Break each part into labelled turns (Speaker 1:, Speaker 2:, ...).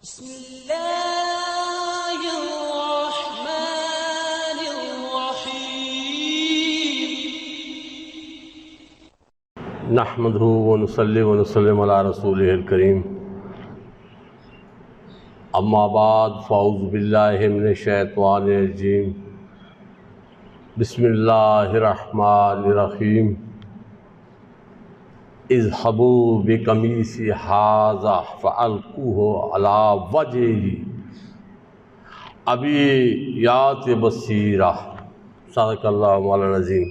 Speaker 1: بسم اللہ الرحمن الرحیم
Speaker 2: نحمده ونصلي ونسلم على رسوله الكريم اما بعد فاعوذ باللہ من الشیطان الرجیم بسم اللہ الرحمن الرحیم اذهبوا بقمیصی ھذا فالقوه علی وجهه ابیات بصیرہ۔ صدق اللہ مولانا العظیم۔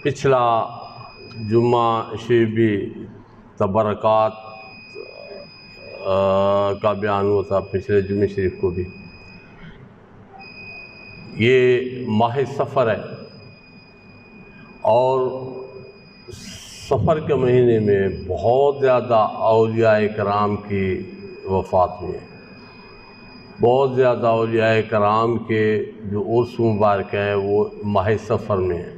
Speaker 2: پچھلا جمعہ شریف بھی تبرکات کا بیان ہوا تھا، پچھلے جمعہ شریف کو بھی۔ یہ ماہ سفر ہے اور سفر کے مہینے میں بہت زیادہ اولیاء کرام کی وفات ہوئی ہے۔ بہت زیادہ اولیاء کرام کے جو عرس مبارک ہے وہ ماہ سفر میں ہے۔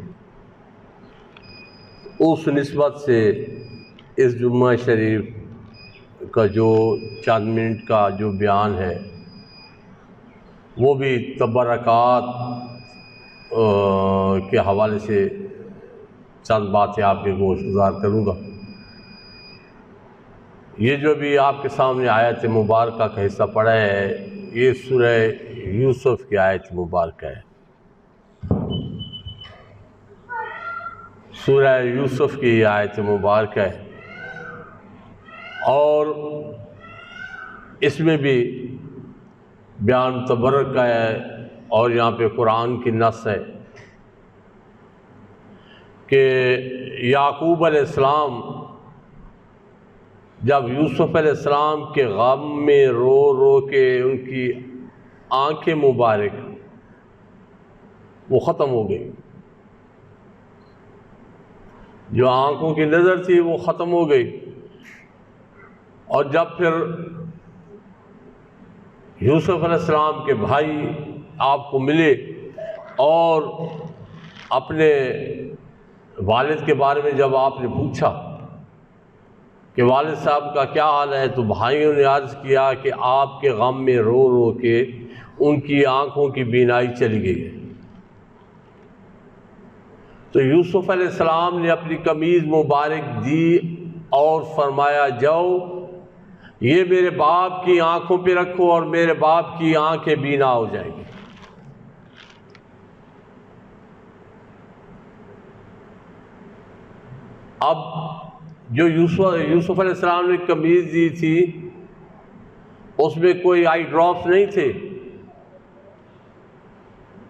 Speaker 2: اس نسبت سے اس جمعہ شریف کا جو چند منٹ کا جو بیان ہے وہ بھی تبرکات کے حوالے سے چند باتیں آپ کے گوش گزار کروں گا۔ یہ جو بھی آپ کے سامنے آیت مبارکہ کا حصہ پڑھا ہے یہ سورہ یوسف کی آیت مبارکہ ہے۔ سورہ یوسف کی آیت مبارکہ ہے اور اس میں بھی بیان تبرک کا ہے اور یہاں پہ قرآن کی نص ہے کہ یعقوب علیہ السلام جب یوسف علیہ السلام کے غم میں رو رو کے ان کی آنکھیں مبارک وہ ختم ہو گئی، جو آنکھوں کی نظر تھی وہ ختم ہو گئی، اور جب پھر یوسف علیہ السلام کے بھائی آپ کو ملے اور اپنے والد کے بارے میں جب آپ نے پوچھا کہ والد صاحب کا کیا حال ہے، تو بھائیوں نے عرض کیا کہ آپ کے غم میں رو رو کے ان کی آنکھوں کی بینائی چلی گئی ہے۔ تو یوسف علیہ السلام نے اپنی قمیض مبارک دی اور فرمایا جاؤ یہ میرے باپ کی آنکھوں پہ رکھو اور میرے باپ کی آنکھیں بینا ہو جائیں گی۔ اب جو یوسف علیہ السلام نے قمیض دی تھی اس میں کوئی آئی ڈراپس نہیں تھے،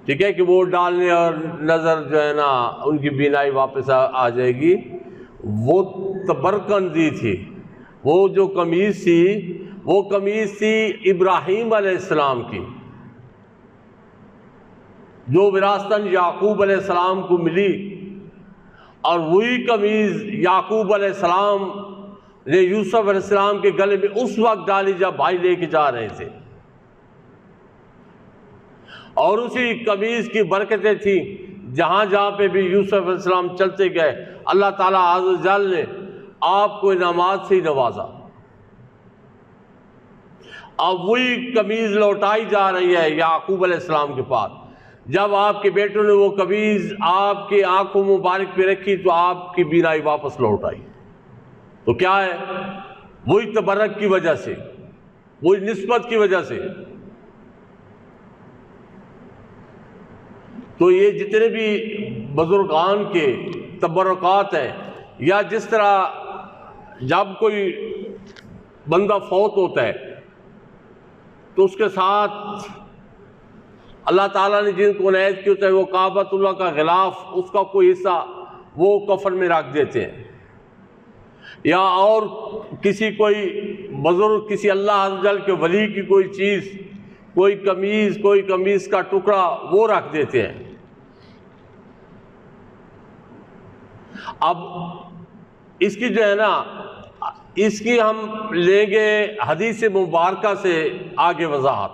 Speaker 2: ٹھیک ہے کہ وہ ڈالنے اور نظر جو ہے نا ان کی بینائی واپس آ جائے گی۔ وہ تبرکن دی تھی، وہ جو قمیض تھی وہ قمیض تھی ابراہیم علیہ السلام کی، جو وراثتاً یعقوب علیہ السلام کو ملی، اور وہی قمیض یعقوب علیہ السلام نے یوسف علیہ السلام کے گلے میں اس وقت ڈالی جب بھائی لے کے جا رہے تھے، اور اسی قمیض کی برکتیں تھیں جہاں جہاں پہ بھی یوسف علیہ السلام چلتے گئے اللہ تعالیٰ عز و جل نے آپ کو انعامات سے ہی نوازا۔ اب وہی قمیض لوٹائی جا رہی ہے یعقوب علیہ السلام کے پاس۔ جب آپ کے بیٹوں نے وہ قمیض آپ کی آنکھوں مبارک پہ رکھی تو آپ کی بینائی واپس لوٹ آئی۔ تو کیا ہے؟ وہی تبرک کی وجہ سے، وہی نسبت کی وجہ سے۔ تو یہ جتنے بھی بزرگان کے تبرکات ہیں، یا جس طرح جب کوئی بندہ فوت ہوتا ہے تو اس کے ساتھ اللہ تعالیٰ نے جن کو عنایت کی ہوتا ہے وہ کعبۃ اللہ کا غلاف اس کا کوئی حصہ وہ کفن میں رکھ دیتے ہیں، یا اور کسی کوئی بزرگ کسی اللہ عز و جل کے ولی کی کوئی چیز، کوئی قمیض کا ٹکڑا وہ رکھ دیتے ہیں۔ اب اس کی جو ہے نا اس کی ہم لیں گے حدیث مبارکہ سے آگے وضاحت۔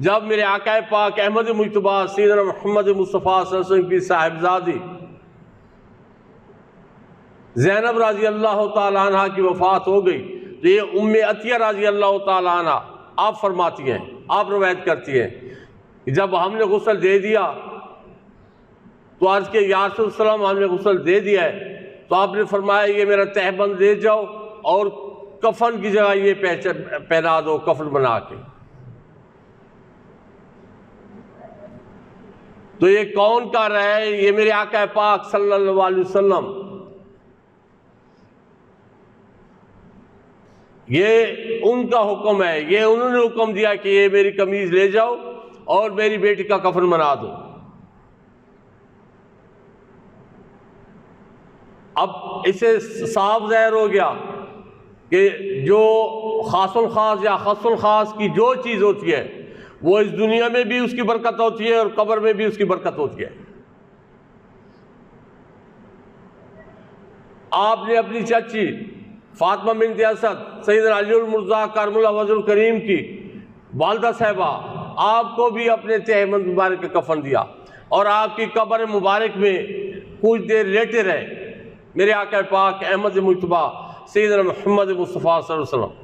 Speaker 2: جب میرے آقا پاک احمد مجتبیٰ سیدنا محمد مصطفیٰ صلی اللہ علیہ وسلم کی صاحبزادی زینب رضی اللہ تعالیٰ عنہ کی وفات ہو گئی تو یہ ام عطیہ رضی اللہ تعالیٰ عنہ آپ فرماتی ہیں، آپ روایت کرتی ہیں کہ جب ہم نے غسل دے دیا تو عرض کہ یا رسول اللہ وسلم ہم نے غسل دے دیا ہے، تو آپ نے فرمایا یہ میرا تہبند لے جاؤ اور کفن کی جگہ یہ پہنا دو، کفن بنا کے۔ تو یہ کون کر رہا ہے؟ یہ میرے آقا پاک صلی اللہ علیہ وسلم، یہ ان کا حکم ہے، یہ انہوں نے حکم دیا کہ یہ میری قمیض لے جاؤ اور میری بیٹی کا کفن بنا دو۔ اب اسے صاف ظاہر ہو گیا کہ جو خاص الخاص یا خص الخاص کی جو چیز ہوتی ہے وہ اس دنیا میں بھی اس کی برکت ہوتی ہے اور قبر میں بھی اس کی برکت ہوتی ہے۔ آپ نے اپنی چچی فاطمہ بنت اسد سیدنا علی المرتضیٰ کرم اللہ وجہ الکریم کی والدہ صاحبہ، آپ کو بھی اپنے تہبند مبارک کا کفن دیا اور آپ کی قبر مبارک میں کچھ دیر لیٹے رہے میرے آقا پاک احمد مجتبی سیدنا محمد مصطفیٰ صلی اللہ علیہ وسلم۔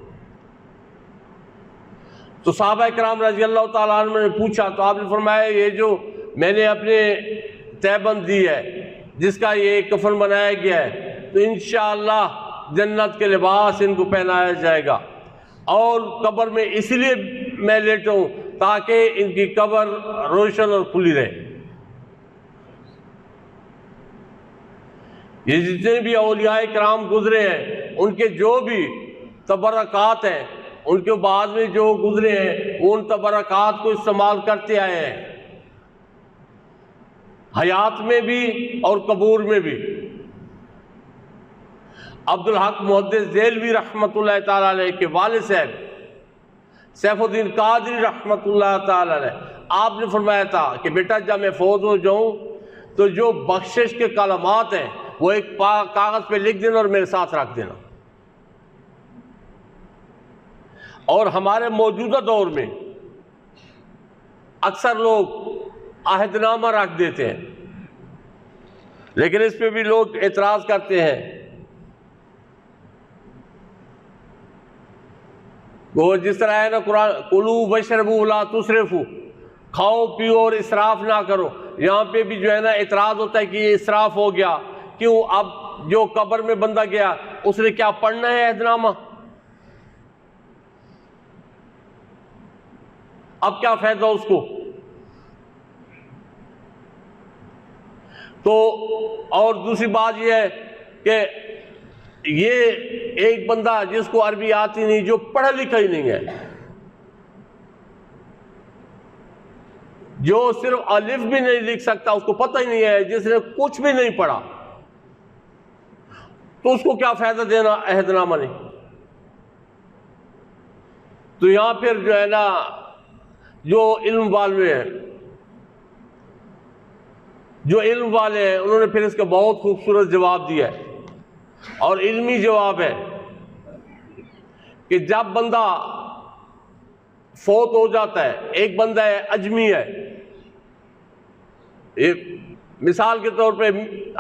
Speaker 2: تو صحابہ کرام رضی اللہ تعالیٰ عنہ نے پوچھا تو آپ نے فرمایا یہ جو میں نے اپنے تہبند دی ہے جس کا یہ کفن بنایا گیا ہے تو انشاءاللہ جنت کے لباس ان کو پہنایا جائے گا، اور قبر میں اس لیے میں لیٹا ہوں تاکہ ان کی قبر روشن اور کھلی رہے۔ یہ جتنے بھی اولیاء کرام گزرے ہیں ان کے جو بھی تبرکات ہیں، ان کے بعد میں جو گزرے ہیں وہ ان تبرکات کو استعمال کرتے آئے ہیں، حیات میں بھی اور قبور میں بھی۔ عبدالحق محدث دہلوی رحمۃ اللہ تعالیٰ علیہ کے والد صاحب سیف الدین قادری رحمۃ اللہ تعالیٰ علیہ، آپ نے فرمایا تھا کہ بیٹا جب میں فوت ہو جاؤں تو جو بخشش کے کلمات ہیں وہ ایک کاغذ پہ لکھ دینا اور میرے ساتھ رکھ دینا۔ اور ہمارے موجودہ دور میں اکثر لوگ عہد نامہ رکھ دیتے ہیں، لیکن اس پہ بھی لوگ اعتراض کرتے ہیں۔ وہ جس طرح ہے نا قرآن کلوا واشربوا ولا تسرفوا، کھاؤ پیو اور اسراف نہ کرو، یہاں پہ بھی جو ہے نا اعتراض ہوتا ہے کہ یہ اسراف ہو گیا، کیوں؟ اب جو قبر میں بندہ گیا اس نے کیا پڑھنا ہے عہد نامہ؟ اب کیا فائدہ اس کو؟ تو اور دوسری بات یہ ہے کہ یہ ایک بندہ جس کو عربی آتی نہیں، جو پڑھا لکھا ہی نہیں ہے، جو صرف الف بھی نہیں لکھ سکتا، اس کو پتہ ہی نہیں ہے، جس نے کچھ بھی نہیں پڑھا، تو اس کو کیا فائدہ دینا عہد نامہ نہیں؟ تو یہاں پھر جو ہے نا جو علم والے ہیں، انہوں نے پھر اس کا بہت خوبصورت جواب دیا ہے، اور علمی جواب ہے کہ جب بندہ فوت ہو جاتا ہے، ایک بندہ ہے اجمی ہے، ایک مثال کے طور پہ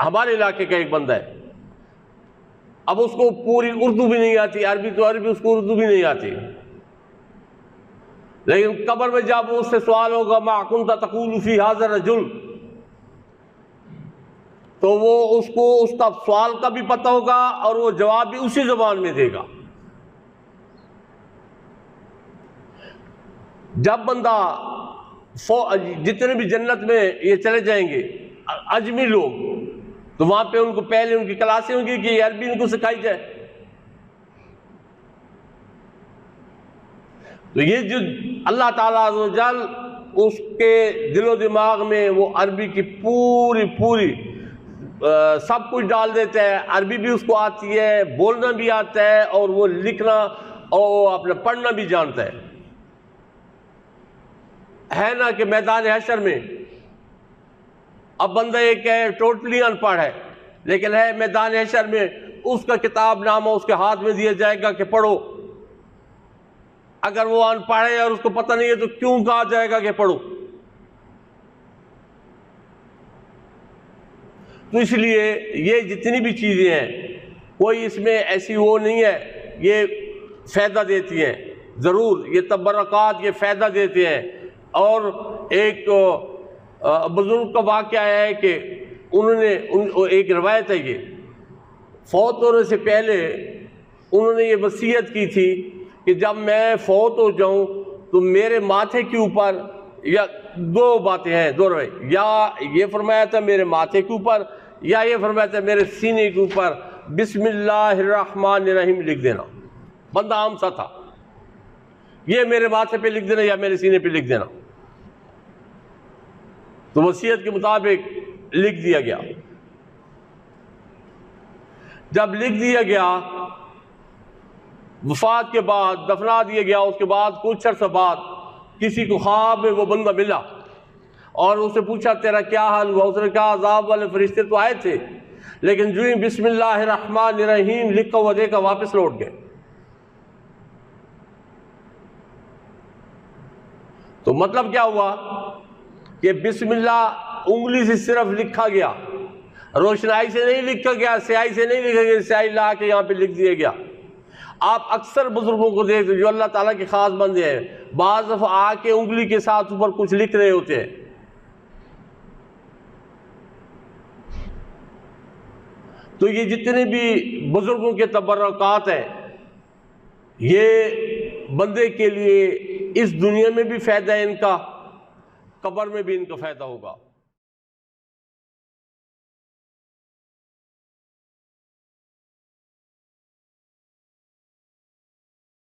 Speaker 2: ہمارے علاقے کا ایک بندہ ہے، اب اس کو پوری اردو بھی نہیں آتی، عربی تو عربی، اس کو اردو بھی نہیں آتی، لیکن قبر میں جب اس سے سوال ہوگا ما کنت تقول فی ھذا الرجل، تو وہ اس کو اس کا سوال کا بھی پتہ ہوگا اور وہ جواب بھی اسی زبان میں دے گا۔ جب بندہ جتنے بھی جنت میں یہ چلے جائیں گے اجمی لوگ، تو وہاں پہ ان کو پہلے ان کی کلاسیں ہوں گی کہ یہ عربی ان کو سکھائی جائے۔ تو یہ جو اللہ تعالیٰ عز و جل اس کے دل و دماغ میں وہ عربی کی پوری سب کچھ ڈال دیتا ہے، عربی بھی اس کو آتی ہے، بولنا بھی آتا ہے، اور وہ لکھنا اور اپنا پڑھنا بھی جانتا ہے نا کہ میدان حشر میں اب بندہ ایک ہے ٹوٹلی ان پڑھ ہے، لیکن ہے میدان حشر میں اس کا کتاب نامہ اس کے ہاتھ میں دیا جائے گا کہ پڑھو۔ اگر وہ ان پڑھ ہے اور اس کو پتہ نہیں ہے تو کیوں کہا جائے گا کہ پڑھو؟ تو اس لیے یہ جتنی بھی چیزیں ہیں کوئی اس میں ایسی وہ نہیں ہے، یہ فائدہ دیتی ہیں، ضرور یہ تبرکات یہ فائدہ دیتے ہیں۔ اور ایک بزرگ کا واقعہ ہے کہ انہوں نے ایک روایت ہے، یہ فوت ہونے سے پہلے انہوں نے یہ وصیت کی تھی کہ جب میں فوت ہو جاؤں تو میرے ماتھے کے اوپر، یا دو باتیں ہیں، دو روایت، یا یہ فرمایا تھا میرے ماتھے کے اوپر، یا یہ فرمایا تھا میرے سینے کے اوپر بسم اللہ الرحمن الرحیم لکھ دینا۔ بندہ عام سا تھا، یہ میرے ماتھے پہ لکھ دینا یا میرے سینے پہ لکھ دینا۔ تو وصیت کے مطابق لکھ دیا گیا۔ جب لکھ دیا گیا، وفات کے بعد دفنا دیا گیا، اس کے بعد کچھ عرصہ بعد کسی کو خواب میں وہ بندہ ملا اور اس سے پوچھا تیرا کیا حال ہوا؟ اس نے کہا عذاب والے فرشتے تو آئے تھے، لیکن جو ہی بسم اللہ الرحمن الرحیم لکھا ہوا دیکھا واپس لوٹ گئے۔ تو مطلب کیا ہوا کہ بسم اللہ انگلی سے صرف لکھا گیا، روشنائی سے نہیں لکھا گیا، سیاہی سے نہیں لکھا گیا، سیاہی لا کے یہاں پہ لکھ دیا گیا۔ آپ اکثر بزرگوں کو دیکھتے جو اللہ تعالیٰ کے خاص بندے ہیں، بعض دفعہ آ کے انگلی کے ساتھ اوپر کچھ لکھ رہے ہوتے ہیں۔ تو یہ جتنے بھی بزرگوں کے تبرکات ہیں، یہ بندے کے لیے اس دنیا میں بھی فائدہ ہے ان کا، قبر میں بھی ان کا فائدہ ہوگا۔